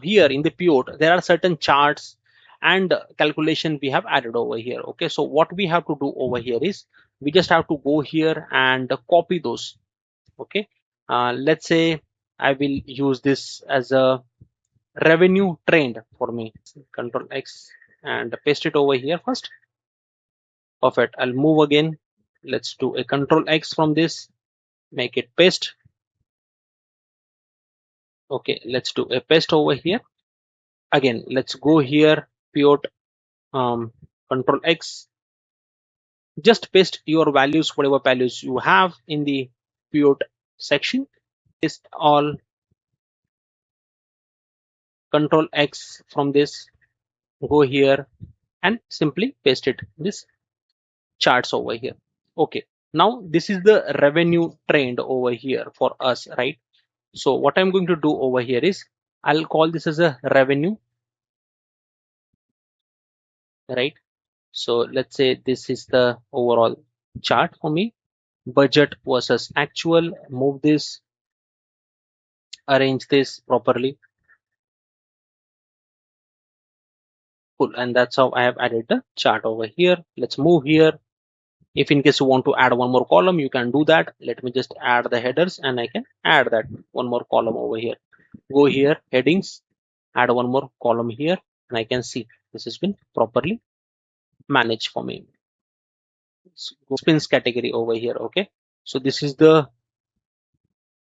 here in the pivot, there are certain charts and calculation we have added over here. Okay, so what we have to do over here is we just have to go here and copy those. Okay, let's say I will use this as a revenue trend for me. Control X and paste it over here first. Perfect. I'll move again. Let's do a Control X from this, make it paste. Okay, let's do a paste over here. Again, let's go here, pivot, Control X. Just paste your values, whatever values you have in the pivot section. Paste all, Control X from this, go here and simply paste it this charts over here. Okay, now this is the revenue trend over here for us, right? So what I'm going to do over here is I'll call this as a revenue, right? So let's say this is the overall chart for me, budget versus actual. Move this, arrange this properly. Cool, and that's how I have added the chart over here. Let's move here. If in case you want to add one more column, you can do that. Let me just add the headers and I can add that one more column over here. Go here, headings, add one more column here, and I can see this has been properly managed for me. Let's go expense category over here. Okay, so this is the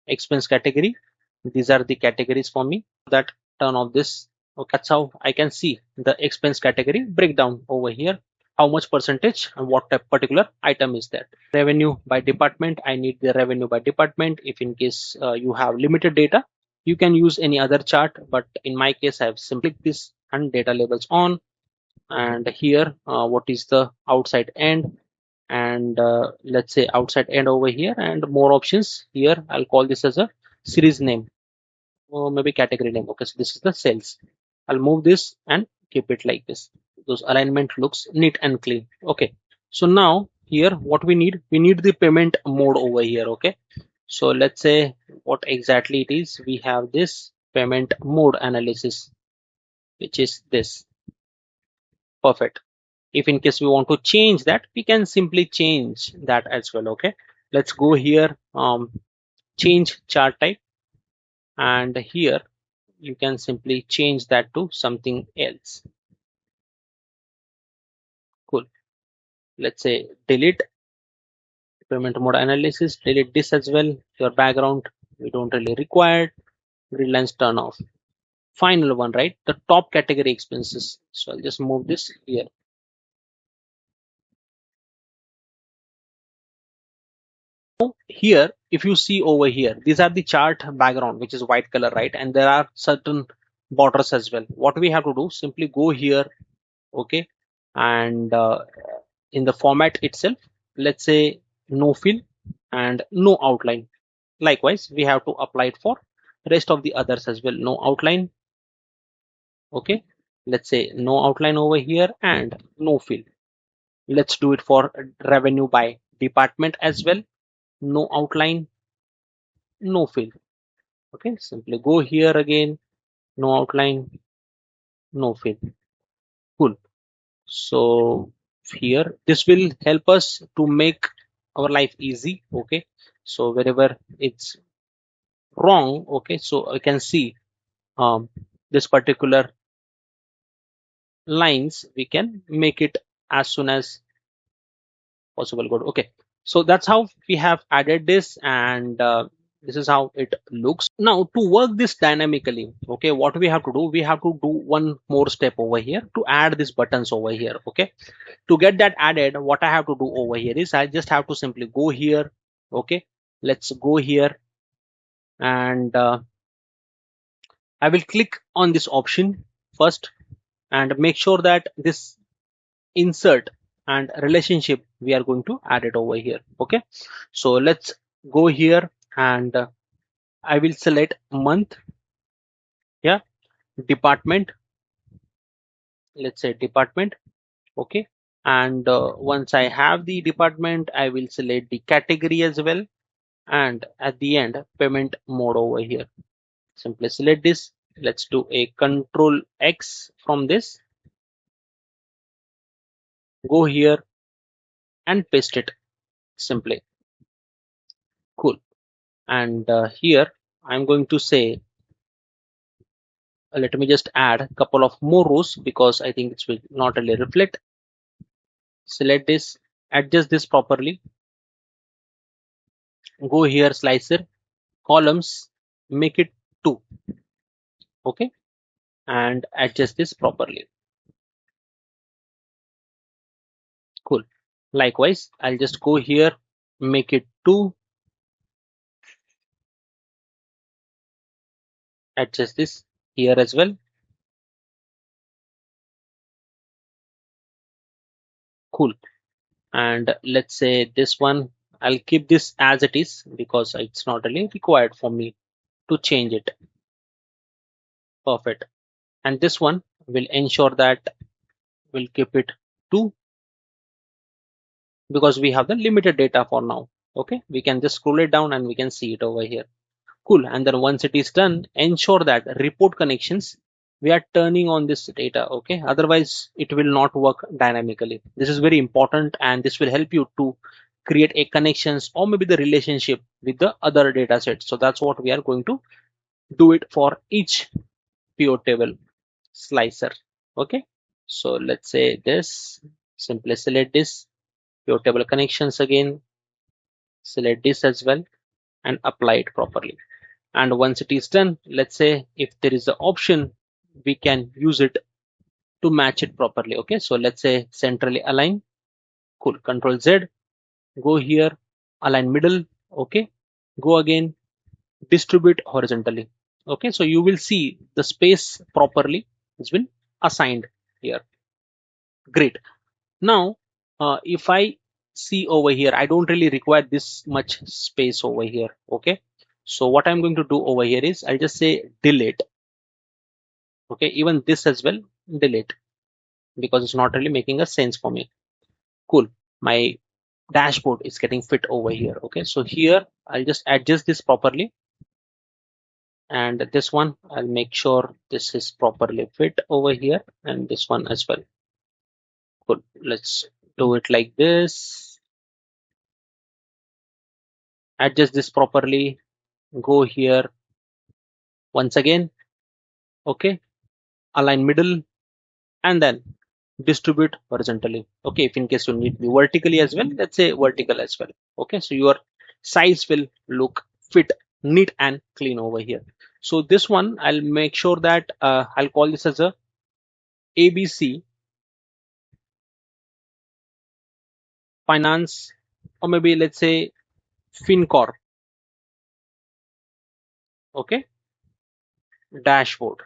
expense category. These are the categories for me. That turn off this. Okay, that's how I can see the expense category breakdown over here. How much percentage and what type particular item is that. Revenue by department. I need the revenue by department. If in case you have limited data, you can use any other chart. But in my case, I have simply this and data labels on. And here, what is the outside end? And let's say outside end over here, and more options here. I'll call this as a series name or maybe category name. Okay, so this is the sales. I'll move this and keep it like this. Those alignment looks neat and clean. Okay, so now here what we need the payment mode over here. Okay, so let's say what exactly it is. We have this payment mode analysis, which is this. Perfect. If in case we want to change that, we can simply change that as well. Okay, let's go here, change chart type, and here you can simply change that to something else. Cool. Let's say delete payment mode analysis, delete this as well. Your background we don't really require. Grid lines turn off. Final one, right? The top category expenses. So I'll just move this here. Here, if you see over here, these are the chart background, which is white color, right? And there are certain borders as well. What we have to do, simply go here, okay, and in the format itself, let's say no fill and no outline. Likewise, we have to apply it for rest of the others as well. No outline. Okay, let's say no outline over here and no fill. Let's do it for revenue by department as well. No outline, no fill. Okay, simply go here again, no outline, no fill. Cool. So here, this will help us to make our life easy. Okay, so wherever it's wrong, okay, so I can see this particular lines, we can make it as soon as possible. Good. Okay, so that's how we have added this, and this is how it looks. Now to work this dynamically, okay, what we have to do, we have to do one more step over here to add these buttons over here. Okay, to get that added, what I have to do over here is I just have to simply go here. Okay, let's go here, and I will click on this option first and make sure that this insert and relationship, we are going to add it over here. Okay, so let's go here, and I will select month. Yeah, department, let's say department. Okay, and once I have the department, I will select the category as well, and at the end, payment mode over here. Simply select this, Let's do a control X from this, go here and paste it simply. Cool. And here I'm going to say, let me just add a couple of more rows because I think it will not really reflect. Select this, adjust this properly, go here, slicer, columns, make it 2. Okay, and adjust this properly. Cool. Likewise, I'll just go here, make it 2, adjust this here as well. Cool. And let's say this one, I'll keep this as it is because it's not really required for me to change it. Perfect. And this one will ensure that we'll keep it 2 because we have the limited data for now. Okay, we can just scroll it down and we can see it over here. Cool. And then once it is done, ensure that report connections, we are turning on this data. Okay, otherwise it will not work dynamically. This is very important and this will help you to create a connections or maybe the relationship with the other data sets. So that's what we are going to do it for each pivot table slicer. Okay, so let's say this, simply select this pivot table connections again, select this as well and apply it properly. And once it is done, let's say if there is the option, we can use it to match it properly. Okay, so let's say centrally align. Cool. Control Z, go here, align middle. Okay, go again, distribute horizontally. Okay, so you will see the space properly has been assigned here. Great. Now if I see over here, I don't really require this much space over here. Okay, so what I'm going to do over here is I'll just say delete. Okay, even this as well, delete, because it's not really making a sense for me. Cool. My dashboard is getting fit over here. Okay, so here I'll just adjust this properly, and this one I'll make sure this is properly fit over here, and this one as well. Cool. Let's do it like this. Adjust this properly, go here once again. Okay, align middle and then distribute horizontally. Okay, if in case you need me vertically as well, let's say vertical as well. Okay, so your size will look fit, neat and clean over here. So this one I'll make sure that I'll call this as a ABC finance, or maybe let's say Fincor. Okay, dashboard.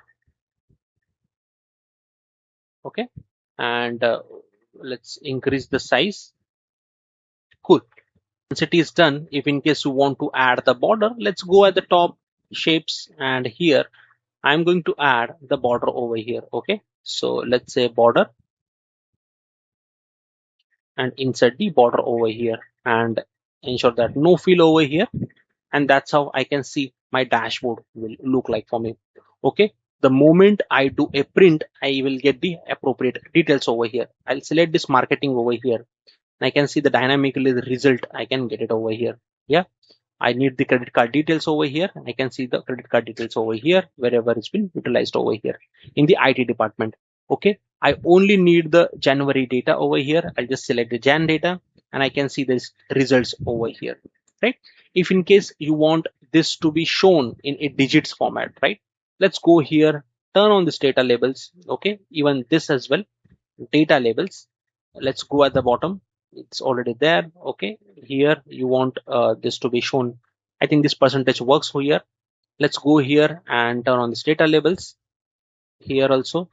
Okay, and let's increase the size. Cool. Once it is done, if in case you want to add the border, let's go at the top shapes, and here I'm going to add the border over here. Okay, so let's say border and insert the border over here and ensure that no fill over here, and that's how I can see my dashboard will look like for me. Okay, the moment I do a print, I will get the appropriate details over here. I'll select this marketing over here. I can see the dynamically the result. I can get it over here. Yeah, I need the credit card details over here. I can see the credit card details over here wherever it's been utilized over here in the IT department. Okay, I only need the January data over here. I'll just select the Jan data and I can see this results over here, right? If in case you want this to be shown in a digits format, right? Let's go here, turn on this data labels. Okay, even this as well, data labels. Let's go at the bottom, it's already there. Okay, here you want this to be shown. I think this percentage works for here. Let's go here and turn on this data labels here also.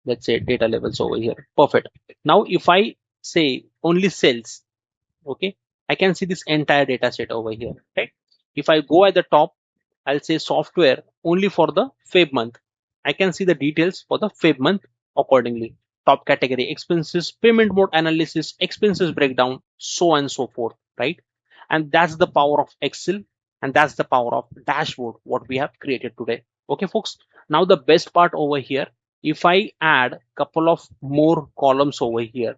Let's say data labels over here. Perfect. Now if I say only sales, okay, I can see this entire data set over here, right? If I go at the top, I'll say software only for the Feb month. I can see the details for the Feb month accordingly. Top category expenses, payment mode analysis, expenses breakdown, so on and so forth, right? And that's the power of Excel, and that's the power of dashboard what we have created today. Okay, folks. Now the best part over here, if I add couple of more columns over here,